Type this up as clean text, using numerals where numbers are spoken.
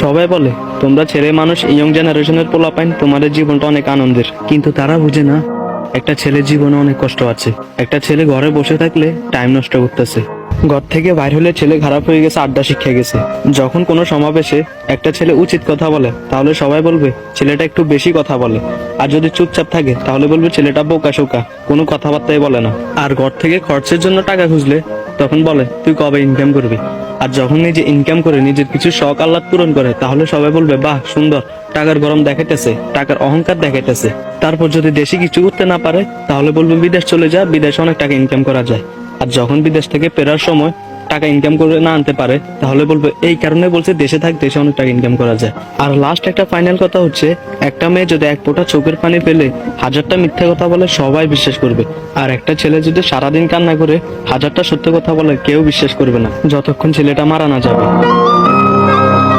সবাই বলে তোমরা ছেলে মানুষ, ইয়ং জেনারেশনের পোলাপাইন, তোমাদের জীবনটা অনেক আনন্দের, কিন্তু তারা বুঝে না একটা ছেলের জীবনে অনেক কষ্ট আছে। একটা ছেলে ঘরে বসে থাকলে টাইম নষ্ট করতেছে, ঘর থেকে বাইর হলে ছেলে খারাপ হয়ে গেছে, আড্ডা শিখে গেছে। যখন কোনো সমাবেশে একটা ছেলে উচিত কথা বলে তাহলে সবাই বলবে ছেলেটা একটু বেশি কথা বলে, আর যদি চুপচাপ থাকে তাহলে বলবে ছেলেটা বোকা শোকা, কোনো কথাবার্তাই বলে না। আর ঘর থেকে খরচের জন্য টাকা খুঁজলে তখন বলে তুই কবে ইনকাম করবি। আর যখন নিজে ইনকাম করে নিজের কিছু শখ আহ্লাদ পূরণ করে তাহলে সবাই বলবে বাহ সুন্দর, টাকার গরম দেখাইতেছে, টাকার অহংকার দেখাইতেছে। তারপর যদি দেশে কিছু করতে না পারে তাহলে বলবে বিদেশ চলে যা, বিদেশে অনেক টাকা ইনকাম করা যায়। আর যখন বিদেশ থেকে ফেরার সময় টাকা ইনকাম করে না আনতে পারে তাহলে বলবে এই কারণে বলছে দেশে থাক, দেশে অনেক টাকা ইনকাম করা যায়। আর লাস্ট একটা ফাইনাল কথা হচ্ছে, একটা মেয়ে যদি এক ফোঁটা চোখের পানি পেলে হাজারটা মিথ্যে কথা বলে সবাই বিশ্বাস করবে, আর একটা ছেলে যদি সারাদিন কান্না করে হাজারটা সত্য কথা বলে কেউ বিশ্বাস করবে না, যতক্ষণ ছেলেটা মারা না যাবে।